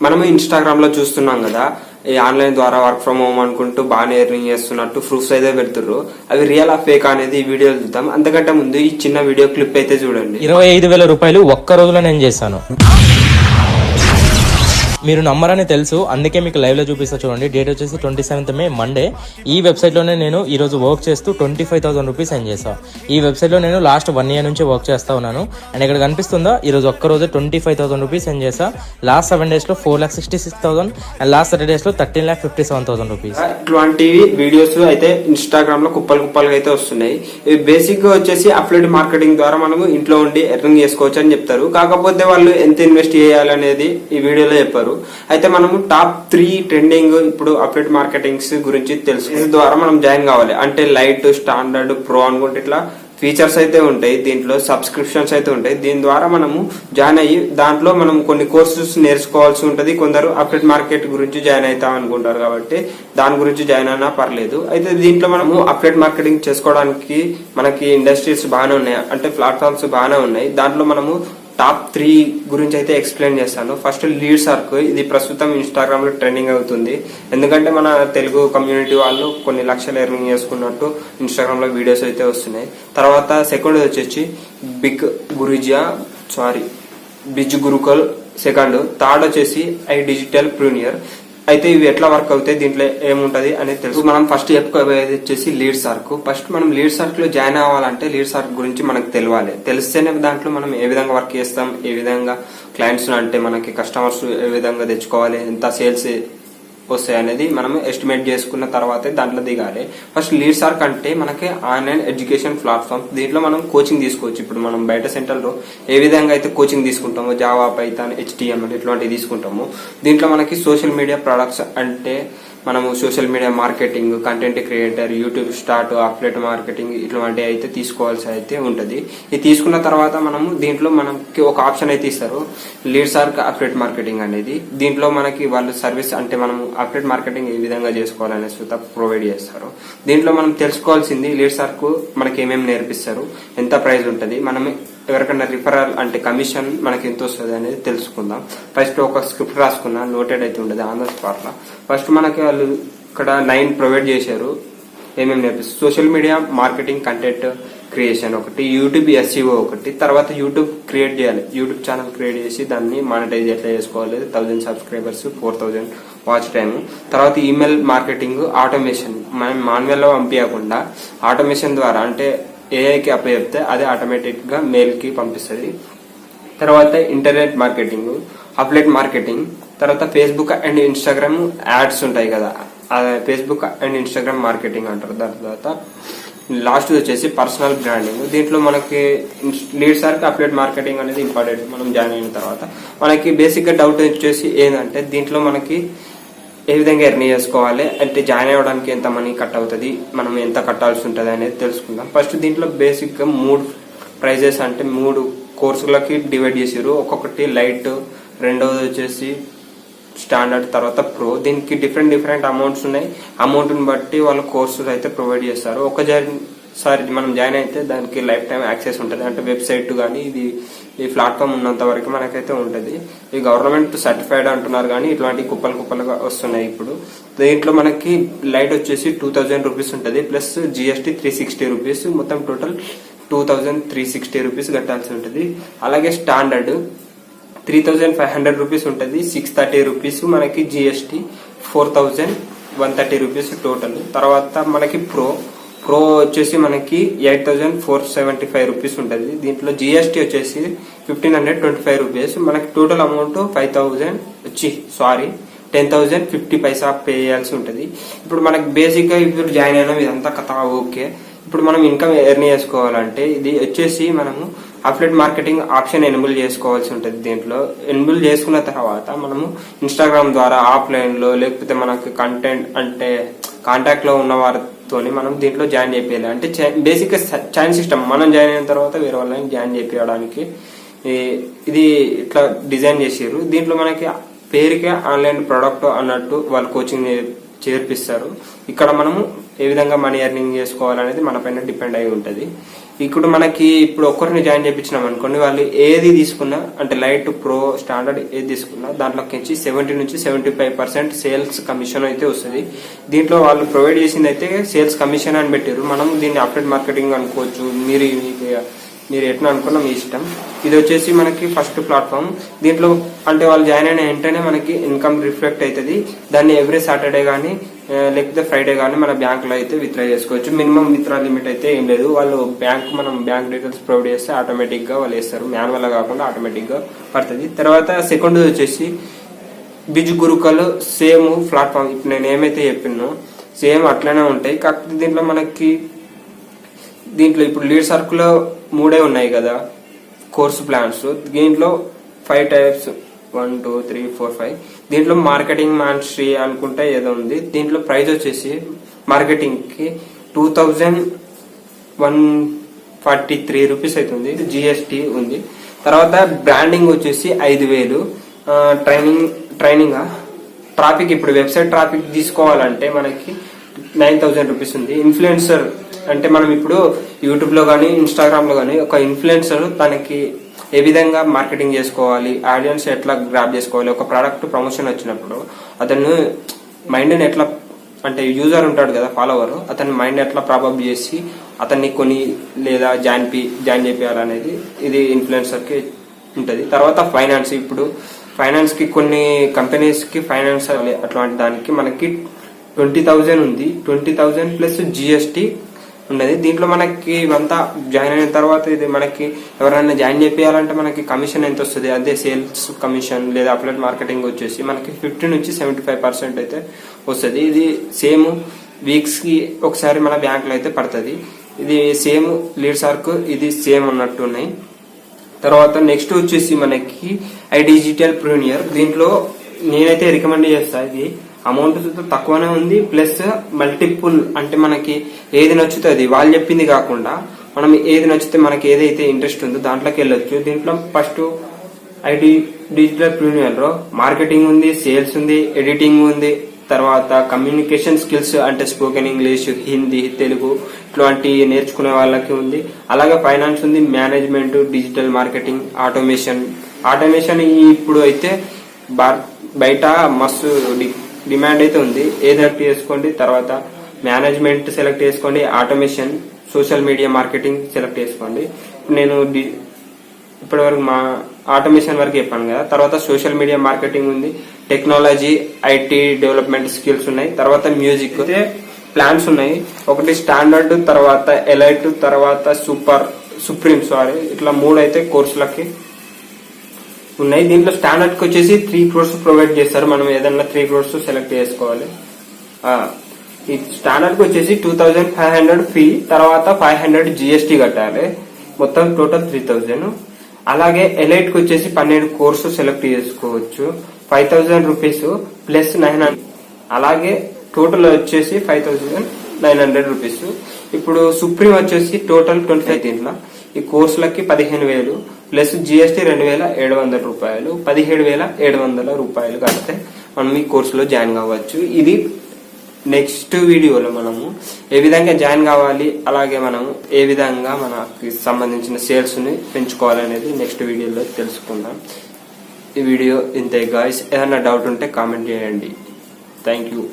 మనము ఇన్స్టాగ్రామ్ లో చూస్తున్నాం కదా, ఈ ఆన్లైన్ ద్వారా వర్క్ ఫ్రమ్ హోమ్ అనుకుంటూ బాగానే ఎర్నింగ్ చేస్తున్నట్టు ప్రూఫ్స్ అయితే పెడుతుర్రు. అవి రియల్ ఆ ఫేక్ అనేది ఈ వీడియోలో చూద్దాం. అంతకంటే ముందు ఈ చిన్న వీడియో క్లిప్ అయితే చూడండి. 25,000 రూపాయలు ఒక్క రోజులో నేను చేశాను. మీరు నమ్మరని తెలుసు, అందుకే మీకు లైవ్ లో చూపిస్తా చూడండి. డేట్ వచ్చేసి 27th May మండే. ఈ వెబ్సైట్ లోనే నేను ఈ రోజు వర్క్ చేస్తూ 25,000 రూపీస్ ఎర్న్ చేశాను. ఈ వెబ్సైట్ లో నేను లాస్ట్ 1 year నుంచి వర్క్ చేస్తా ఉన్నాను. అండ్ ఇక్కడ కనిపిస్తుందా, ఈ రోజు ఒక్క రోజు 25,000 రూపీస్ ఎర్న్ చేశా. లాస్ట్ 7 days లో 4,66,000 అండ్ లాస్ట్ 30 days లో 13,57,000 రూపీస్. ఇట్లాంటి వీడియోస్ అయితే ఇన్స్టాగ్రామ్ లో కుప్పలుగా అయితే వస్తున్నాయి. ఇవి బేసిక్ గా వచ్చేసి అఫిలియేట్ మార్కెటింగ్ ద్వారా మనము ఇంట్లో ఉండి ఎర్నింగ్ చేసుకోవచ్చు అని చెప్తారు. కాకపోతే వాళ్ళు ఎంత ఇన్వెస్ట్ చేయాలనేది ఈ వీడియోలో చెప్పారు. అయితే మనము టాప్ 3 ట్రెండింగ్ ఇప్పుడు అఫిలియేట్ మార్కెటింగ్స్ గురించి తెలుసు. దీని ద్వారా మనం జాయిన్ కావాలి అంటే లైట్, స్టాండర్డ్, ప్రో అనుకుంటే ఇట్లా ఫీచర్స్ అయితే ఉంటాయి. దీంట్లో సబ్స్క్రిప్షన్స్ అయితే ఉంటాయి. దీని ద్వారా మనము జాయిన్ అయ్యి దాంట్లో మనం కొన్ని కోర్సెస్ నేర్చుకోవాల్సి ఉంటుంది. కొందరు అఫిలియేట్ మార్కెట్ గురించి జాయిన్ అవుతాం అనుకుంటారు కాబట్టి దాని గురించి జాయిన్ అయినా పర్లేదు. అయితే దీంట్లో మనము అఫిలియేట్ మార్కెటింగ్ చేసుకోవడానికి మనకి ఇండస్ట్రీస్ బాగానే ఉన్నాయి, అంటే ప్లాట్ఫామ్స్ బాగానే ఉన్నాయి. దాంట్లో మనము టాప్ 3 గురించి అయితే ఎక్స్ప్లెయిన్ చేస్తాను. ఫస్ట్ లీడ్సర్క్. ఇది ప్రస్తుతం ఇన్స్టాగ్రామ్ లో ట్రెండింగ్ అవుతుంది. ఎందుకంటే మన తెలుగు కమ్యూనిటీ వాళ్ళు కొన్ని లక్షలు ఎర్నింగ్ చేసుకున్నట్టు ఇన్స్టాగ్రామ్ లో వీడియోస్ అయితే వస్తున్నాయి. తర్వాత సెకండ్ వచ్చేసి బిజ్ గురుకుల్ సెకండ్. థర్డ్ వచ్చేసి డిజిటల్ ప్రీనియర్. అయితే ఇవి ఎట్లా వర్క్ అవుతాయి, దీంట్లో ఏముంటది అనేది తెలుసు. మనం ఫస్ట్ చెప్పుకోబోయేది వచ్చేసి లీడ్ సర్క్. ఫస్ట్ మనం లీడ్ సర్క్ లో జాయిన్ అవ్వాలంటే లీడ్ సర్క్ గురించి మనకు తెలియాలి. తెలిస్తేనే దాంట్లో మనం ఏ విధంగా వర్క్ చేస్తాం, ఏ విధంగా క్లయింట్స్ అంటే మనకి కస్టమర్స్ ఏ విధంగా తెచ్చుకోవాలి, ఎంత సేల్స్ వస్తాయి అనేది మనం ఎస్టిమేట్ చేసుకున్న తర్వాతే దాంట్లో దిగాలి. ఫస్ట్ లీడ్ సర్క్ అంటే మనకి ఆన్లైన్ ఎడ్యుకేషన్ ప్లాట్ఫామ్. దీంట్లో మనం కోచింగ్ తీసుకోవచ్చు. ఇప్పుడు మనం బయట సెంటర్లో ఏ విధంగా అయితే కోచింగ్ తీసుకుంటామో, జావా, పైథాన్, HTML ఇట్లాంటివి తీసుకుంటాము. దీంట్లో మనకి సోషల్ మీడియా ప్రొడక్ట్స్ అంటే మనము social media marketing, content creator, YouTube start, affiliate marketing ఇట్లాంటివి అయితే తీసుకోవాల్సి అయితే ఉంటుంది. ఇది తీసుకున్న తర్వాత మనము దీంట్లో మనకి ఒక ఆప్షన్ అయితే ఇస్తారు, లీడ్ సర్క్ అఫిలియేట్ మార్కెటింగ్ అనేది. దీంట్లో మనకి వాళ్ళు సర్వీస్ అంటే మనం అఫిలియేట్ మార్కెటింగ్ ఏ విధంగా చేసుకోవాలనే ప్రొవైడ్ చేస్తారు. దీంట్లో మనం తెలుసుకోవాల్సింది లీడ్ సర్క్ మనకి ఏమేమి నేర్పిస్తారు, ఎంత ప్రైస్ ఉంటుంది, మనం ఎవరికైనా రిఫరల్ అంటే కమిషన్ మనకి ఎంత వస్తుంది అనేది తెలుసుకుందాం. ఫస్ట్ ఒక స్క్రిప్ట్ రాసుకున్నా, నోటెడ్ అయితే ఉండదు ఆన్ ద స్పాట్ లో. ఫస్ట్ మనకి వాళ్ళు ఇక్కడ 9 ప్రొవైడ్ చేశారు. ఏమేమి నేర్పిస్తారు, social media marketing, content creation ఒకటి, యూట్యూబ్ SEO ఒకటి, తర్వాత యూట్యూబ్ క్రియేట్ చేయాలి, యూట్యూబ్ ఛానల్ క్రియేట్ చేసి దాన్ని మానిటైజ్ ఎట్లా చేసుకోవాలి, 1000 సబ్స్క్రైబర్స్, 4000 వాచ్ టైమ్. తర్వాత ఈమెయిల్ మార్కెటింగ్ ఆటోమేషన్, మనం మాన్యువల్ లో పంపించకుండా ఆటోమేషన్ ద్వారా అంటే ఏఐకి అప్లై చెప్తే అది ఆటోమేటిక్ గా మెయిల్ కి పంపిస్తుంది. తర్వాత ఇంటర్నెట్ మార్కెటింగ్, అఫిలియేట్ మార్కెటింగ్, తర్వాత ఫేస్బుక్ అండ్ ఇన్స్టాగ్రామ్ యాడ్స్ ఉంటాయి కదా, ఫేస్బుక్ అండ్ ఇన్స్టాగ్రామ్ మార్కెటింగ్ అంటారు. దాని తర్వాత లాస్ట్ వచ్చేసి పర్సనల్ బ్రాండింగ్. దీంట్లో మనకి లీడ్ సర్క్ అఫిలియేట్ మార్కెటింగ్ అనేది ఇంపార్టెంట్. మనం జాయిన్ అయిన తర్వాత మనకి బేసిక్ గా డౌట్ వచ్చేసి ఏంటంటే దీంట్లో మనకి ఏ విధంగా ఎర్న్ చేసుకోవాలి, అంటే జాయిన్ అవ్వడానికి ఎంత మనీ కట్ అవుతుంది, మనం ఎంత కట్టాల్సి ఉంటుంది అనేది తెలుసుకుందాం. ఫస్ట్ దీంట్లో బేసిక్ గా 3 ప్రైజెస్ అంటే 3 కోర్సులకి డివైడ్ చేసారు. ఒక్కొక్కటి లైట్, రెండవది వచ్చేసి స్టాండర్డ్, తర్వాత ప్రో. దీనికి డిఫరెంట్ అమౌంట్స్ ఉన్నాయి. అమౌంట్ ని బట్టి వాళ్ళు కోర్సులు అయితే ప్రొవైడ్ చేస్తారు. ఒకసారి మనం జాయిన్ అయితే దానికి లైఫ్ టైం యాక్సెస్ ఉంటుంది. అంటే వెబ్సైట్ కానీ ఈ ప్లాట్ఫామ్ ఉన్నంత వరకు మనకైతే ఉంటుంది. ఈ గవర్నమెంట్ సర్టిఫైడ్ అంటున్నారు కానీ ఇట్లాంటి కుప్పలుగా వస్తున్నాయి ఇప్పుడు. దీంట్లో మనకి లైట్ వచ్చేసి 2000 రూపీస్ ఉంటుంది, ప్లస్ GST 360 రూపీస్, మొత్తం టోటల్ 2360 రూపీస్ కట్టాల్సి ఉంటుంది. అలాగే స్టాండర్డ్ 3500 రూపీస్ ఉంటుంది, 630 రూపీస్ మనకి GST, 4130 రూపీస్ టోటల్. తర్వాత మనకి ప్రో వచ్చేసి మనకి 8475 రూపీస్ ఉంటుంది. దీంట్లో GST వచ్చేసి 1525 రూపీస్. మనకి టోటల్ అమౌంట్ 10,050 పైసా పే చేయాల్సి ఉంటుంది. ఇప్పుడు మనకి బేసిక్ గా ఇప్పుడు జాయిన్ అయినా ఇదంతా కథ ఓకే. ఇప్పుడు మనం ఇన్కమ్ ఎర్న్ చేసుకోవాలంటే ఇది వచ్చేసి మనము అఫిలియేట్ మార్కెటింగ్ ఆప్షన్ ఎనేబుల్ చేసుకోవాల్సి ఉంటుంది. దీంట్లో ఎనేబుల్ చేసుకున్న తర్వాత మనము ఇన్స్టాగ్రామ్ ద్వారా ఆఫ్లైన్ లో లేకపోతే మనకి కంటెంట్ అంటే కాంటాక్ట్ లో ఉన్న వారితోని మనం దీంట్లో జాయిన్ చేయాలి. అంటే బేసిక్ గా చైన్ సిస్టమ్, మనం జాయిన్ అయిన తర్వాత వేరే వాళ్ళని జాయిన్ చేయడానికి ఇది ఇట్లా డిజైన్ చేసారు. దీంట్లో మనకి పేరుకే ఆన్లైన్ ప్రొడక్ట్ అన్నట్టు వాళ్ళు కోచింగ్ చేర్పిస్తారు. ఇక్కడ మనము ఏ విధంగా మనీ ఎర్నింగ్ చేసుకోవాలనేది మన పైన డిపెండ్ అయి ఉంటుంది. ఇప్పుడు మనకి ఇప్పుడు ఒక్కరిని జాయిన్ చేయించినాం అనుకోండి, వాళ్ళు ఏది తీసుకున్నా అంటే లైట్, ప్రో, స్టాండర్డ్ ఏది తీసుకున్నా దాంట్లోకి 70 నుంచి 75% సేల్స్ కమిషన్ అయితే వస్తుంది. దీంట్లో వాళ్ళు ప్రొవైడ్ చేసింది అయితే సేల్స్ కమిషన్ అని పెట్టారు. మనం దీన్ని అప్డేట్ మార్కెటింగ్ అనుకోవచ్చు, మీరు ఎట్లా అనుకున్నా మీ ఇష్టం. ఇది వచ్చేసి మనకి ఫస్ట్ ప్లాట్ఫామ్. దీంట్లో అంటే వాళ్ళు జాయిన్ అయిన వెంటనే మనకి ఇన్కమ్ రిఫ్లెక్ట్ అవుతుంది. దాన్ని ఎవ్రీ సాటర్డే కానీ లేకపోతే ఫ్రైడే కానీ మన బ్యాంకులో అయితే విత్డ్రా చేసుకోవచ్చు. మినిమం విత్డ్రా లిమిట్ అయితే ఏం లేదు. వాళ్ళు మనం బ్యాంక్ డీటెయిల్స్ ప్రొవైడ్ చేస్తే ఆటోమేటిక్ గా వాళ్ళు వేస్తారు, మాన్యువల్ గా కాకుండా ఆటోమేటిక్ గా పడుతుంది. తర్వాత సెకండ్ వచ్చేసి బిజు గురుకల్. సేమ్ ప్లాట్ఫామ్ ఇప్పుడు నేను ఏమైతే చెప్పినో సేమ్ అట్లనే ఉంటాయి. కాకపోతే దీంట్లో ఇప్పుడు లీడ్ సర్కిల్ 3 ఉన్నాయి కదా కోర్సు ప్లాన్స్. దీంట్లో 5 టైప్స్ 1 2 3 4 5. దీంట్లో మార్కెటింగ్ మాస్టరీ అనుకుంటే ఏదో ఉంది. దీంట్లో ప్రైస్ వచ్చేసి మార్కెటింగ్ కి 2143 రూపీస్ అవుతుంది, జిఎస్టీ ఉంది. తర్వాత బ్రాండింగ్ వచ్చేసి 5000. ట్రైనింగ్ ట్రాఫిక్, ఇప్పుడు వెబ్సైట్ ట్రాఫిక్ తీసుకోవాలంటే మనకి 9000 రూపీస్ ఉంది. ఇన్ఫ్లుయెన్సర్ అంటే మనం ఇప్పుడు యూట్యూబ్ లో కానీ ఇన్స్టాగ్రామ్ లో కానీ ఒక ఇన్ఫ్లుయెన్సర్ తనకి ఏ విధంగా మార్కెటింగ్ చేసుకోవాలి, ఆడియన్స్ ఎట్లా గ్రాప్ చేసుకోవాలి, ఒక ప్రోడక్ట్ ప్రమోషన్ వచ్చినప్పుడు అతను మైండ్ ని ఎట్లా అంటే యూజర్ ఉంటాడు కదా ఫాలోవర్, అతని మైండ్ ఎట్లా ప్రాబబ్ చేసి అతన్ని కొని లేదా జాయిన్ చేయాలనేది ఇది ఇన్ఫ్లుయెన్సర్ కి ఉంటది. తర్వాత ఫైనాన్స్, ఇప్పుడు ఫైనాన్స్ కి కొన్ని కంపెనీస్ కి ఫైనాన్స్ అట్లాంటి దానికి మనకి 20,000 ఉంది. 20,000 ప్లస్ జిఎస్టీ ఉన్నది. దీంట్లో మనకి ఇవంతా జాయిన్ అయిన తర్వాత ఇది మనకి ఎవరైనా జాయిన్ చేయాలంటే మనకి కమిషన్ ఎంత వస్తుంది, అదే సేల్స్ కమిషన్ లేదా అప్లైడ్ మార్కెటింగ్ వచ్చేసి మనకి 50 నుంచి 75% అయితే వస్తుంది. ఇది సేమ్ వీక్స్ కి ఒకసారి మన బ్యాంక్ లో అయితే పడుతుంది. ఇది సేమ్ లీడ్ సార్క్ ఇది సేమ్ ఉన్నట్టు ఉన్నాయి. తర్వాత నెక్స్ట్ వచ్చేసి మనకి డిజిటల్ ప్రీమియర్. దీంట్లో నేనైతే రికమెండ్ చేస్తా. ఇది అమౌంట్ తక్కువనే ఉంది, ప్లస్ మల్టిపుల్ అంటే మనకి ఏది నచ్చుతుంది వాళ్ళు చెప్పింది కాకుండా మనం ఏది నచ్చితే మనకి ఏదైతే ఇంట్రెస్ట్ ఉందో దాంట్లోకి వెళ్ళొచ్చు. దీంట్లో ఫస్ట్ డిజిటల్ ప్రీమియర్ లో మార్కెటింగ్ ఉంది, సేల్స్ ఉంది, ఎడిటింగ్ ఉంది, తర్వాత కమ్యూనికేషన్ స్కిల్స్ అంటే స్పోకెన్ ఇంగ్లీష్, హిందీ, తెలుగు ఇట్లాంటి నేర్చుకునే వాళ్ళకి ఉంది. అలాగే ఫైనాన్స్ ఉంది, మేనేజ్మెంట్, డిజిటల్ మార్కెటింగ్, ఆటోమేషన్ ఇప్పుడు అయితే బయట మస్తు డిమాండ్ అయితే ఉంది. ఏది సెలెక్ట్ చేసుకోండి, తర్వాత మేనేజ్మెంట్ సెలెక్ట్ చేసుకోండి, automation, social media marketing select చేసుకోండి. నేను ఇప్పటి వరకు మా ఆటోమేషన్ వరకు చెప్పాను కదా. తర్వాత సోషల్ మీడియా మార్కెటింగ్ ఉంది, టెక్నాలజీ, ఐటీ డెవలప్మెంట్ స్కిల్స్ ఉన్నాయి. తర్వాత మ్యూజిక్ అయితే ప్లాన్స్ ఉన్నాయి. ఒకటి స్టాండర్డ్, తర్వాత ఎలైట్, తర్వాత సుప్రీం ఇట్లా 3 అయితే కోర్సులకి ఉన్నాయి. దీంట్లో స్టాండర్డ్ కి వచ్చేసి 3 crores ప్రొవైడ్ చేస్తారు. మనం ఏదన్నా 3 crores సెలెక్ట్ చేసుకోవాలి. ఈ స్టాండర్డ్ కి వచ్చేసి 2500 ఫీ, తర్వాత 500 జిఎస్టీ కట్టాలి, మొత్తం టోటల్ 3000. అలాగే ఎలైట్ కి వచ్చేసి 12 కోర్సు సెలెక్ట్ చేసుకోవచ్చు, 5000 రూపీస్ ప్లస్ 900. అలాగే టోటల్ వచ్చేసి 5900 రూపీస్. ఇప్పుడు సుప్రీం వచ్చేసి టోటల్ 25. దీంట్లో ఈ కోర్సులకి 15,000 ప్లస్ జిఎస్టీ 2,700 రూపాయలు, 17,700 రూపాయలు కడితే మనం ఈ కోర్సులో జాయిన్ కావచ్చు. ఇది నెక్స్ట్ వీడియోలో మనము ఏ విధంగా జాయిన్ కావాలి, అలాగే మనము ఏ విధంగా మనకి సంబంధించిన సేల్స్ ని పెంచుకోవాలనేది నెక్స్ట్ వీడియోలో తెలుసుకుందాం. ఈ వీడియో ఇంతే గాయ్స్. ఏదైనా డౌట్ ఉంటే కామెంట్ చేయండి. Thank you.